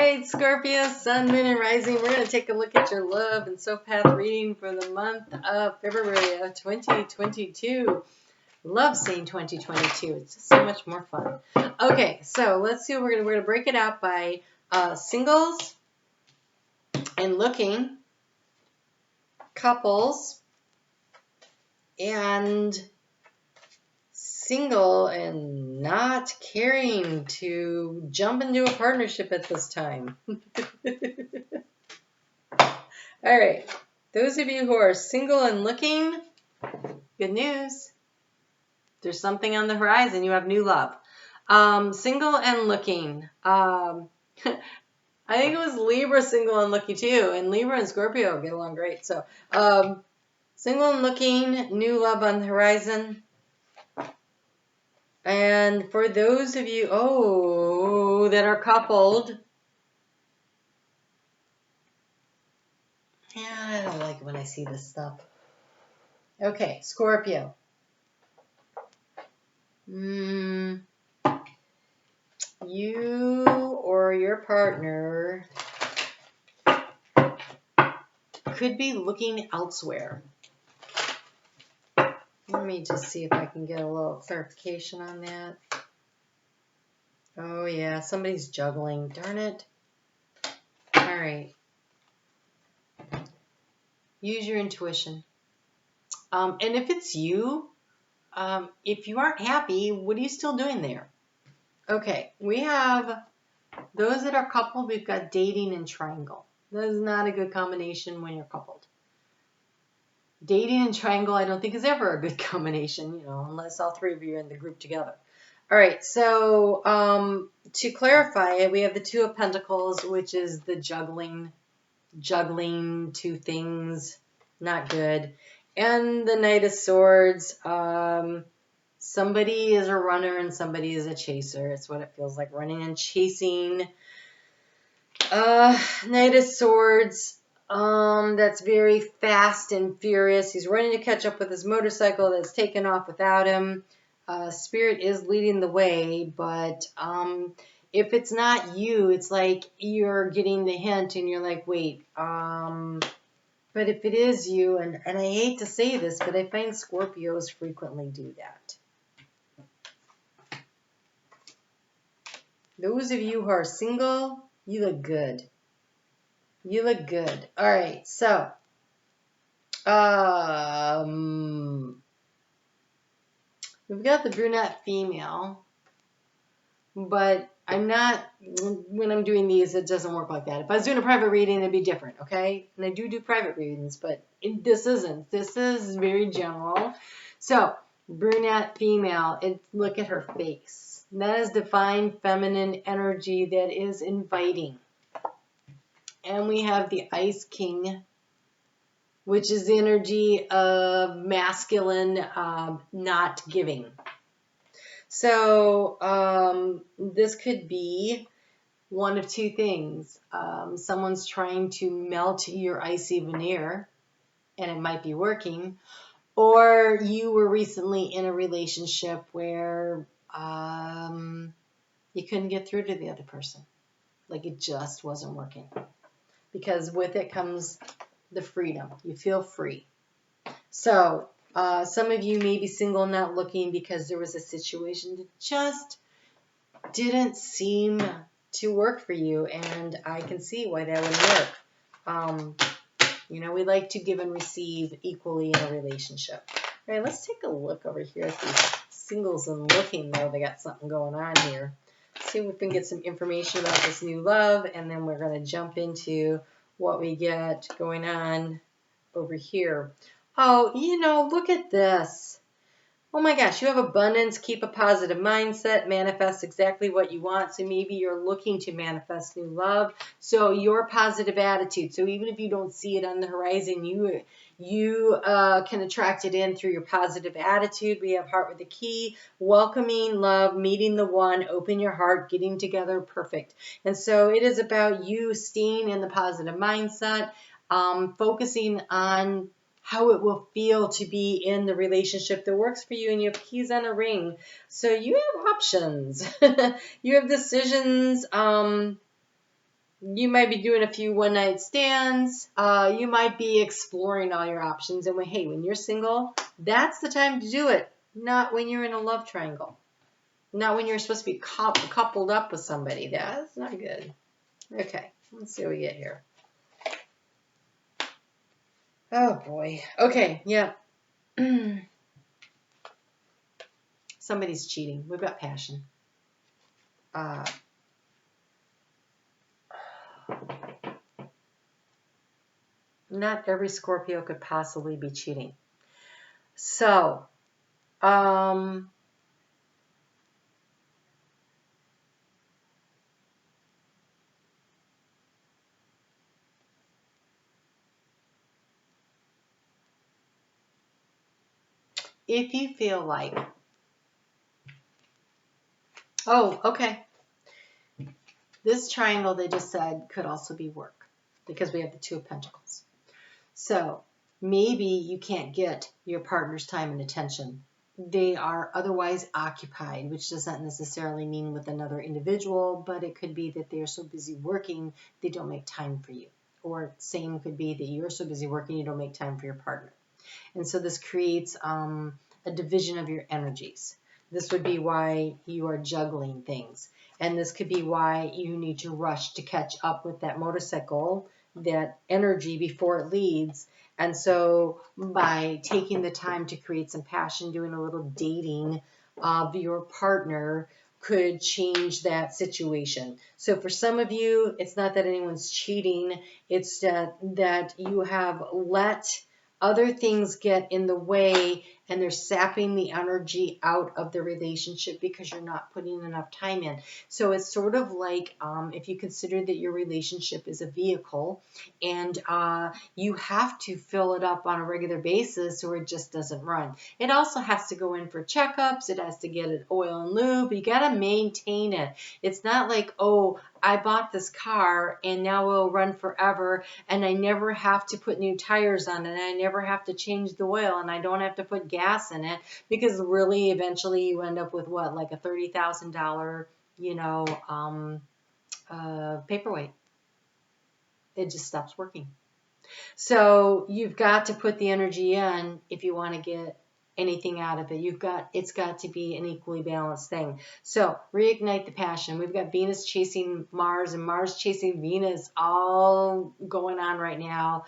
right, Scorpio, Sun, Moon, and Rising. We're going to take a look at your love and soul path reading for the month of February of 2022. Love saying 2022. It's just so much more fun. Okay, so let's see what we're going to break it out by singles and looking, couples, and single and not caring to jump into a partnership at this time. All right, those of you who are single and looking, good news. There's something on the horizon. You have new love. Single and looking. I think it was Libra, single and looking too. And Libra and Scorpio get along great. So single and looking, new love on the horizon. And for those of you, that are coupled, yeah, I don't like it when I see this stuff. Okay, Scorpio. You or your partner could be looking elsewhere. Let me just see if I can get a little clarification on that. Oh, yeah, somebody's juggling. Darn it. All right. Use your intuition. And if it's you, if you aren't happy, what are you still doing there? Okay, we have those that are coupled. We've got dating and triangle. That is not a good combination when you're coupled. Dating and triangle, I don't think is ever a good combination, unless all three of you are in the group together. All right, so to clarify, we have the Two of Pentacles, which is the juggling two things, not good. And the Knight of Swords, somebody is a runner and somebody is a chaser. It's what it feels like, running and chasing. Knight of Swords, that's very fast and furious. He's running to catch up with his motorcycle that's taken off without him. Spirit is leading the way, but if it's not you, it's like you're getting the hint and you're like, wait, but if it is you, and I hate to say this, but I find Scorpios frequently do that. Those of you who are single, you look good. You look good. All right, so we've got the brunette female, but I'm not, when I'm doing these, it doesn't work like that. If I was doing a private reading, it'd be different, okay? And I do private readings, but this isn't. This is very general. So, brunette female, look at her face. That is divine feminine energy that is inviting. And we have the Ice King, which is the energy of masculine not giving. So this could be one of two things. Someone's trying to melt your icy veneer, and it might be working. Or you were recently in a relationship where you couldn't get through to the other person. Like it just wasn't working. Because with it comes the freedom. You feel free. So some of you may be single, not looking because there was a situation that just didn't seem to work for you. And I can see why that would work. We like to give and receive equally in a relationship. All right, let's take a look over here at these singles and looking, though. They got something going on here. See if we can get some information about this new love, and then we're going to jump into what we get going on over here. Oh, look at this. Oh my gosh, you have abundance, keep a positive mindset, manifest exactly what you want. So maybe you're looking to manifest new love. So your positive attitude. So even if you don't see it on the horizon, you can attract it in through your positive attitude. We have heart with the key, welcoming love, meeting the one, open your heart, getting together, perfect. And so it is about you staying in the positive mindset, focusing on how it will feel to be in the relationship that works for you, and you have keys on a ring. So you have options. You have decisions You might be doing a few one-night stands. You might be exploring all your options. And hey, when you're single, that's the time to do it. Not when you're in a love triangle. Not when you're supposed to be coupled up with somebody. That's not good. Okay, let's see what we get here. Oh, boy. Okay, yeah. Somebody's cheating. We've got passion. Not every Scorpio could possibly be cheating. So, if you feel like, oh, okay, this triangle they just said could also be work because we have the Two of Pentacles. So maybe you can't get your partner's time and attention. They are otherwise occupied, which does not necessarily mean with another individual, but it could be that they are so busy working, they don't make time for you. Or same could be that you're so busy working, you don't make time for your partner. And so this creates a division of your energies. This would be why you are juggling things. And this could be why you need to rush to catch up with that motorcycle, that energy before it leads. And so by taking the time to create some passion, doing a little dating of your partner could change that situation. So for some of you, it's not that anyone's cheating. It's that you have let other things get in the way and they're sapping the energy out of the relationship because you're not putting enough time in. So it's sort of like if you consider that your relationship is a vehicle and you have to fill it up on a regular basis or it just doesn't run. It also has to go in for checkups. It has to get an oil and lube. You got to maintain it. It's not like, oh, I bought this car and now it'll run forever and I never have to put new tires on it and I never have to change the oil and I don't have to put gas in it, because really eventually you end up with what, like a $30,000, paperweight. It just stops working. So you've got to put the energy in if you want to get anything out of it. It's got to be an equally balanced thing. So reignite the passion. We've got Venus chasing Mars and Mars chasing Venus, all going on right now.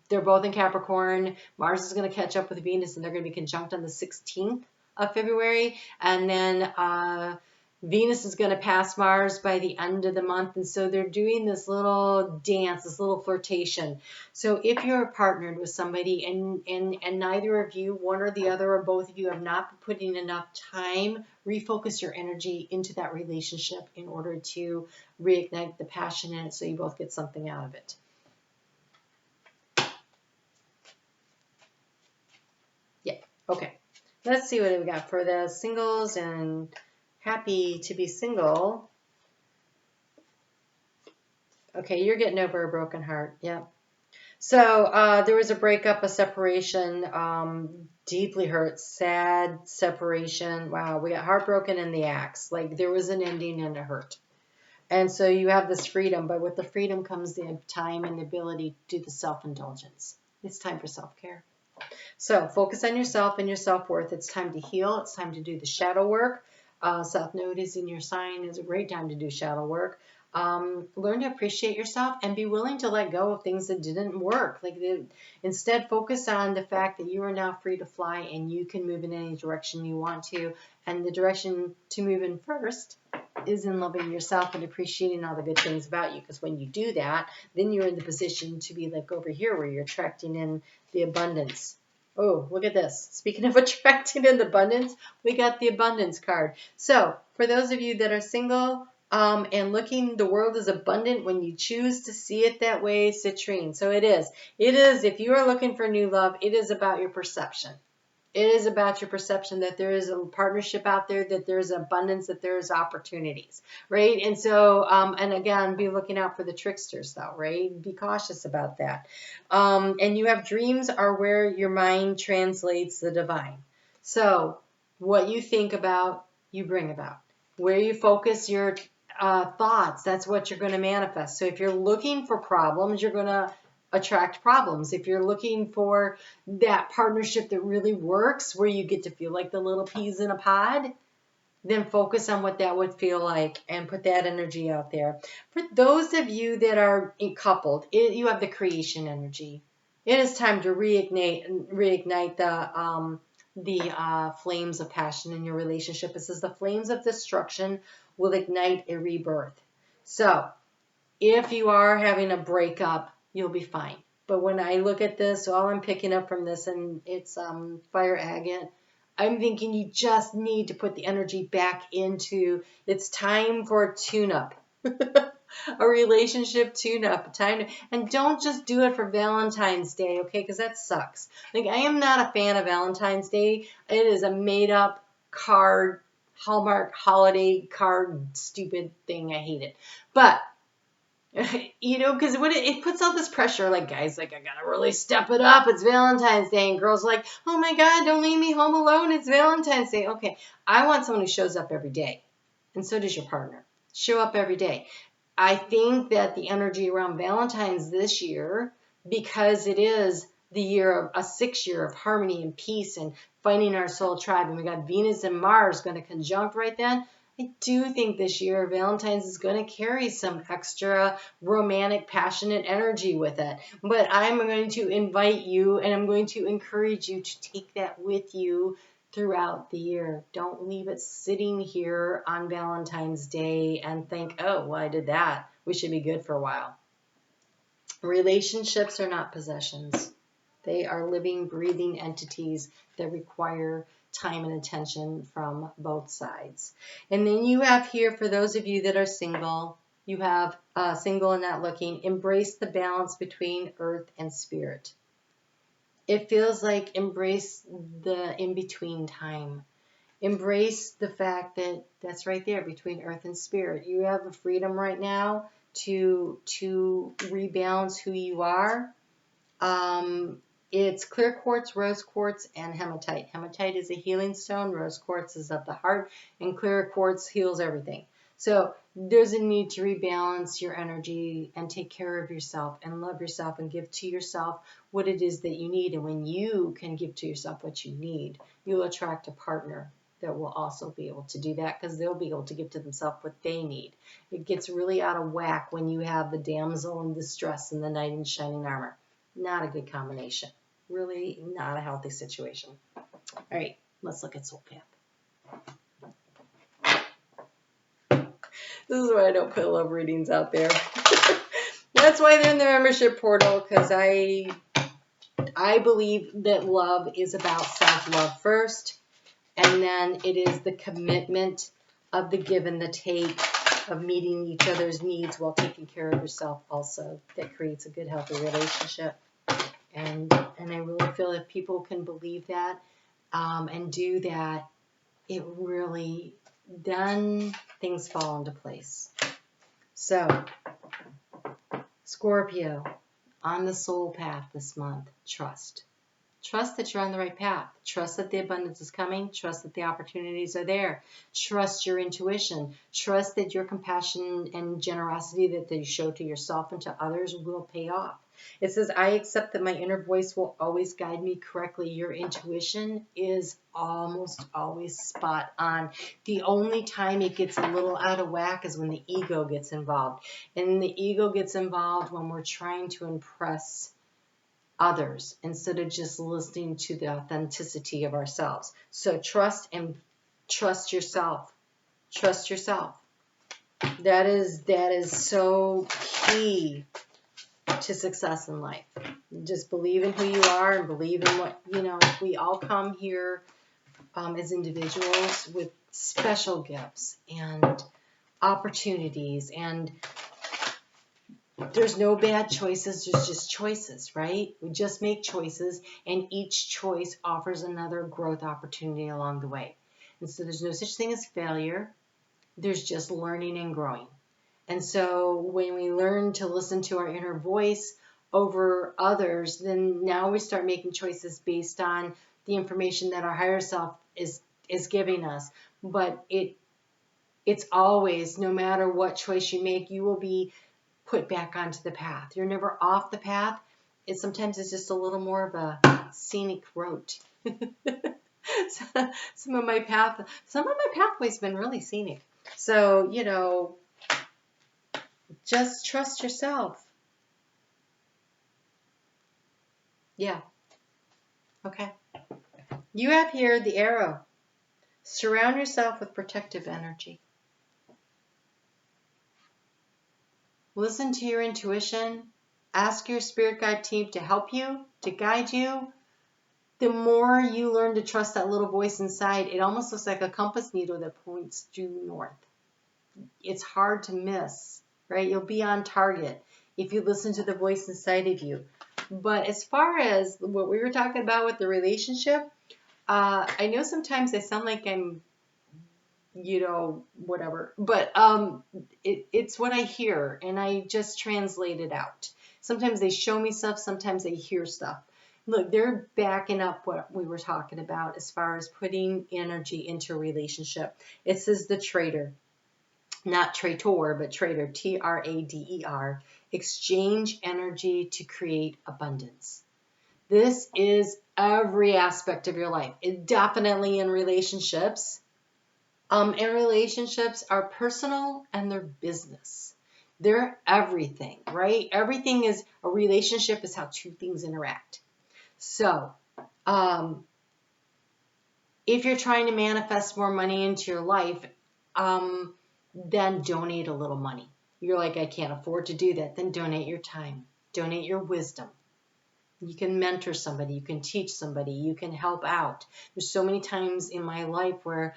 They're both in Capricorn. Mars is going to catch up with Venus and they're going to be conjunct on the 16th of February. And then Venus is going to pass Mars by the end of the month. And so they're doing this little dance, this little flirtation. So if you're partnered with somebody and neither of you, one or the other or both of you, have not been putting enough time, refocus your energy into that relationship in order to reignite the passion in it so you both get something out of it. Yeah, okay. Let's see what we got for the singles and happy to be single. Okay, you're getting over a broken heart. Yep. So there was a breakup, a separation, deeply hurt, sad separation. Wow, we got heartbroken in the axe. Like there was an ending and a hurt. And so you have this freedom, but with the freedom comes the time and the ability to do the self-indulgence. It's time for self-care. So focus on yourself and your self-worth. It's time to heal. It's time to do the shadow work. South Node is in your sign. It's a great time to do shadow work. Learn to appreciate yourself and be willing to let go of things that didn't work. Instead, focus on the fact that you are now free to fly and you can move in any direction you want to. And the direction to move in first is in loving yourself and appreciating all the good things about you. Because when you do that, then you're in the position to be like over here where you're attracting in the abundance. Oh, look at this. Speaking of attracting in the abundance, we got the abundance card. So for those of you that are single and looking, the world is abundant when you choose to see it that way, citrine. So it is. If you are looking for new love, it is about your perception. It is about your perception that there is a partnership out there, that there is abundance, that there is opportunities, right? And so, and again, be looking out for the tricksters though, right? Be cautious about that. And you have dreams are where your mind translates the divine. So what you think about, you bring about. Where you focus your thoughts, that's what you're going to manifest. So if you're looking for problems, you're going to attract problems. If you're looking for that partnership that really works, where you get to feel like the little peas in a pod, then focus on what that would feel like and put that energy out there. For those of you that are coupled, you have the creation energy. It is time to reignite the flames of passion in your relationship. It says the flames of destruction will ignite a rebirth. So if you are having a breakup, you'll be fine. But when I look at this, all I'm picking up from this, and it's fire agate, I'm thinking you just need to put the energy back into, it's time for a tune-up. A relationship tune-up. And don't just do it for Valentine's Day, okay? Because that sucks. Like, I am not a fan of Valentine's Day. It is a made-up card, Hallmark holiday card, stupid thing. I hate it. But you know, because what it puts all this pressure, like, guys, like, I gotta really step it up. It's Valentine's Day, and girls like, oh my God, don't leave me home alone. It's Valentine's Day. Okay, I want someone who shows up every day, and so does your partner. Show up every day. I think that the energy around Valentine's this year, because it is the year of a 6 year of harmony and peace and finding our soul tribe, and we got Venus and Mars going to conjunct right then. I do think this year Valentine's is going to carry some extra romantic, passionate energy with it. But I'm going to invite you, and I'm going to encourage you to take that with you throughout the year. Don't leave it sitting here on Valentine's Day and think, oh, well, I did that. We should be good for a while. Relationships are not possessions. They are living, breathing entities that require time and attention from both sides. And then you have here, for those of you that are single, you have single and not looking, embrace the balance between earth and spirit. It feels like embrace the in-between time. Embrace the fact that that's right there between earth and spirit. You have a freedom right now to rebalance who you are. It's clear quartz, rose quartz, and hematite. Hematite is a healing stone. Rose quartz is of the heart, and clear quartz heals everything. So there's a need to rebalance your energy and take care of yourself and love yourself and give to yourself what it is that you need. And when you can give to yourself what you need, you'll attract a partner that will also be able to do that, because they'll be able to give to themselves what they need. It gets really out of whack when you have the damsel in distress and the knight in shining armor. Not a good combination. Really not a healthy situation. All right, let's look at Soul Path. This is why I don't put love readings out there. That's why they're in the membership portal, because I believe that love is about self-love first, and then it is the commitment of the give and the take, of meeting each other's needs while taking care of yourself also, that creates a good, healthy relationship. And I really feel if people can believe that and do that, it really, then things fall into place. So, Scorpio, on the soul path this month, trust. Trust that you're on the right path. Trust that the abundance is coming. Trust that the opportunities are there. Trust your intuition. Trust that your compassion and generosity that you show to yourself and to others will pay off. It says, I accept that my inner voice will always guide me correctly. Your intuition is almost always spot on. The only time it gets a little out of whack is when the ego gets involved. And the ego gets involved when we're trying to impress others instead of just listening to the authenticity of ourselves. So trust yourself. Trust yourself. That is so key to success in life. Just believe in who you are and believe in what, we all come here as individuals with special gifts and opportunities, and there's no bad choices, there's just choices, right? We just make choices, and each choice offers another growth opportunity along the way. And so there's no such thing as failure. There's just learning and growing. And so when we learn to listen to our inner voice over others, then now we start making choices based on the information that our higher self is giving us. But It's always, no matter what choice you make, you will be put back onto the path. You're never off the path. Sometimes it's just a little more of a scenic route. Some of my pathways have been really scenic. So, you know, just trust yourself. Yeah. Okay. You have here the arrow. Surround yourself with protective energy. Listen to your intuition. Ask your spirit guide team to help you, to guide you. The more you learn to trust that little voice inside, it almost looks like a compass needle that points due north. It's hard to miss, right? You'll be on target if you listen to the voice inside of you. But as far as what we were talking about with the relationship, I know sometimes I sound like I'm, you know, whatever, but it's what I hear, and I just translate it out. Sometimes they show me stuff, sometimes I hear stuff. Look, they're backing up what we were talking about as far as putting energy into a relationship. It says the trader, not traitor, but trader, Trader. Exchange energy to create abundance. This is every aspect of your life. It definitely in relationships. And relationships are personal and they're business. They're everything, right? Everything is a relationship is how two things interact. So, if you're trying to manifest more money into your life, then donate a little money. You're like, I can't afford to do that. Then donate your time. Donate your wisdom. You can mentor somebody. You can teach somebody. You can help out. There's so many times in my life where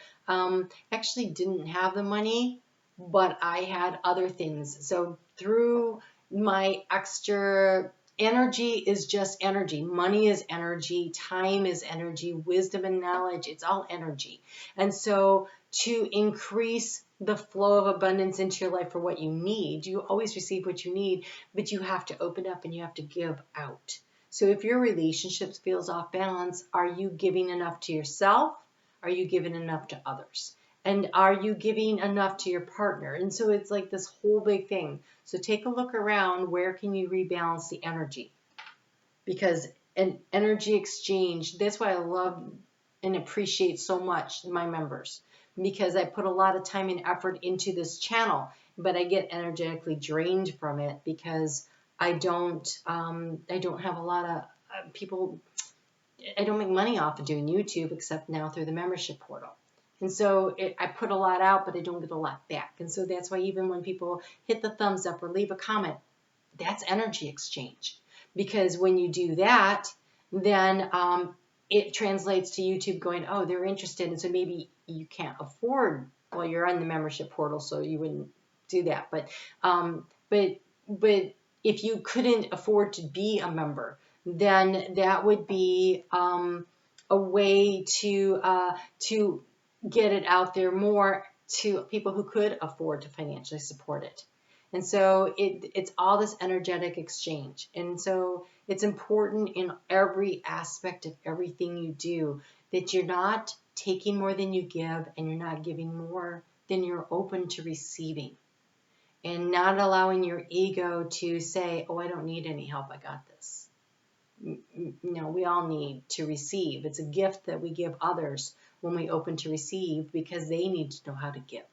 actually didn't have the money, but I had other things. So through my extra energy is just energy. Money is energy. Time is energy. Wisdom and knowledge, it's all energy. And so to increase the flow of abundance into your life for what you need, you always receive what you need, but you have to open up and you have to give out. So if your relationship feels off balance, are you giving enough to yourself? Are you giving enough to others? And are you giving enough to your partner? And so it's like this whole big thing. So take a look around. Where can you rebalance the energy? Because an energy exchange, that's why I love and appreciate so much my members, because I put a lot of time and effort into this channel, but I get energetically drained from it because I don't have a lot of people. I don't make money off of doing YouTube except now through the membership portal. And so I put a lot out, but I don't get a lot back. And so that's why even when people hit the thumbs up or leave a comment, that's energy exchange. Because when you do that, then it translates to YouTube going, oh, they're interested. And so maybe you can't afford, well, you're on the membership portal, so you wouldn't do that. But if you couldn't afford to be a member, then that would be a way to get it out there more to people who could afford to financially support it. And so it's all this energetic exchange. And so it's important in every aspect of everything you do that you're not taking more than you give and you're not giving more than you're open to receiving. And not allowing your ego to say, oh, I don't need any help, I got this. No, we all need to receive. It's a gift that we give others when we open to receive because they need to know how to give.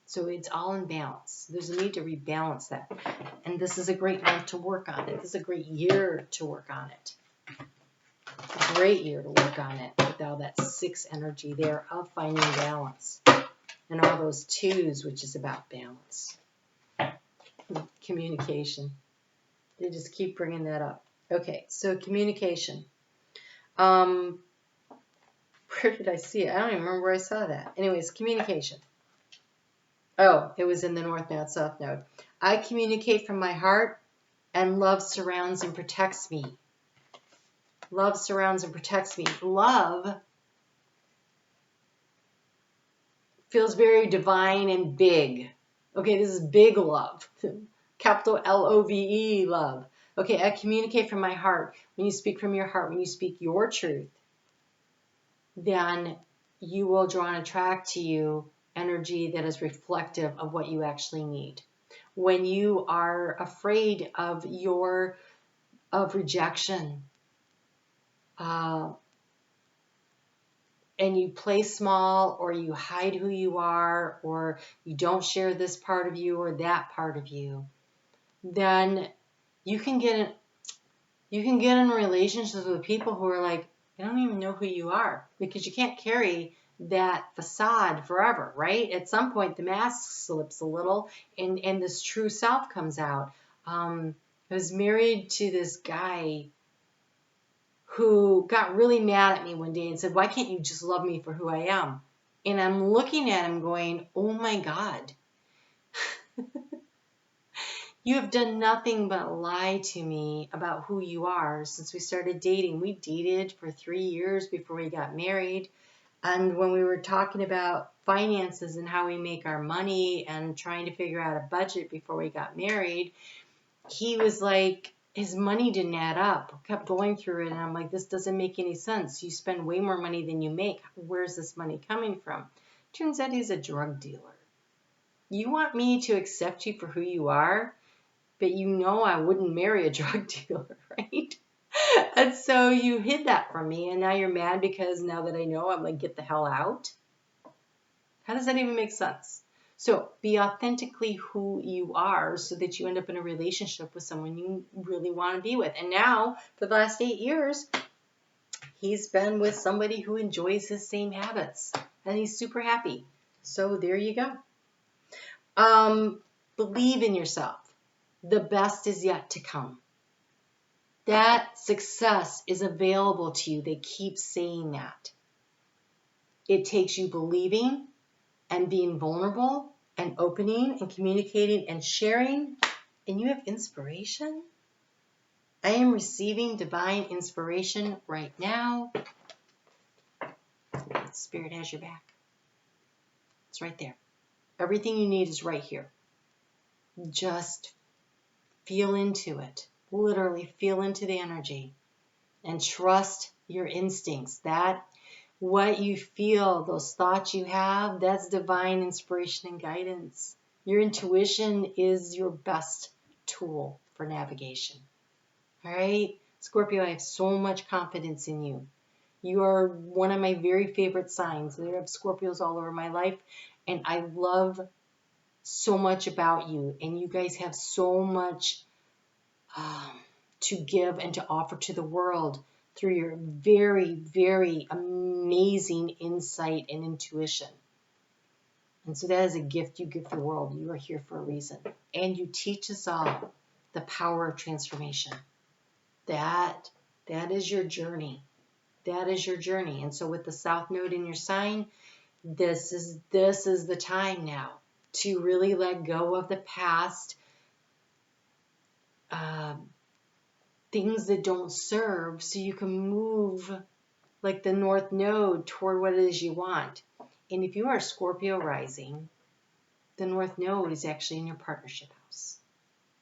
So it's all in balance. There's a need to rebalance that. And this is a great month to work on it. This is a great year to work on it. A great year to work on it with all that 6 energy there of finding balance. And all those 2s, which is about balance. Communication. They just keep bringing that up. Okay, so communication. Where did I see it? I don't even remember where I saw that. Anyways, communication. Oh, it was in the North Node, South Node. I communicate from my heart, and love surrounds and protects me. Love surrounds and protects me. Love feels very divine and big. Okay, this is big love. Capital Love, love. Okay, I communicate from my heart. When you speak from your heart, when you speak your truth, then you will draw and attract to you energy that is reflective of what you actually need. When you are afraid of rejection, and you play small, or you hide who you are, or you don't share this part of you or that part of you, then you can get in relationships with people who are like, I don't even know who you are, because you can't carry that facade forever, right? At some point, the mask slips a little, and this true self comes out. I was married to this guy who got really mad at me one day and said, why can't you just love me for who I am? And I'm looking at him going, oh my God. You have done nothing but lie to me about who you are since we started dating. We dated for 3 years before we got married. And when we were talking about finances and how we make our money and trying to figure out a budget before we got married, he was like, his money didn't add up. Kept going through it. And I'm like, this doesn't make any sense. You spend way more money than you make. Where's this money coming from? Turns out he's a drug dealer. You want me to accept you for who you are? But you know I wouldn't marry a drug dealer, right? And so you hid that from me, and now you're mad because now that I know, I'm like, get the hell out? How does that even make sense? So be authentically who you are so that you end up in a relationship with someone you really want to be with. And now, for the last 8 years, he's been with somebody who enjoys his same habits, and he's super happy. So there you go. Believe in yourself. The best is yet to come. That success is available to you. They keep saying that. It takes you believing and being vulnerable and opening and communicating and sharing, and you have inspiration. I am receiving divine inspiration right now. Spirit has your back. It's right there. Everything you need is right here. Just feel into it. Literally feel into the energy and trust your instincts. That what you feel, those thoughts you have, that's divine inspiration and guidance. Your intuition is your best tool for navigation. All right, Scorpio, I have so much confidence in you. You are one of my very favorite signs. There are Scorpios all over my life, and I love so much about you. And you guys have so much to give and to offer to the world through your very, very amazing insight and intuition. And so that is a gift you give the world. You are here for a reason. And you teach us all the power of transformation. That is your journey. That is your journey. And so with the South Node in your sign, this is the time now to really let go of the past, things that don't serve, so you can move like the North Node toward what it is you want. And if you are Scorpio rising, the North Node is actually in your partnership house.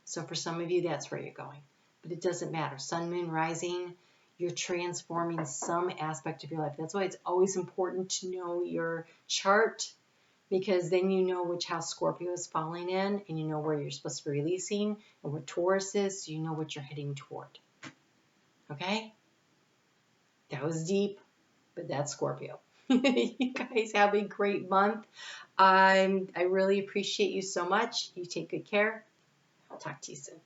So for some of you, that's where you're going. But it doesn't matter. Sun, Moon, rising, you're transforming some aspect of your life. That's why it's always important to know your chart, because then you know which house Scorpio is falling in, and you know where you're supposed to be releasing and where Taurus is, so you know what you're heading toward. Okay? That was deep, but that's Scorpio. You guys have a great month. I really appreciate you so much. You take good care. I'll talk to you soon.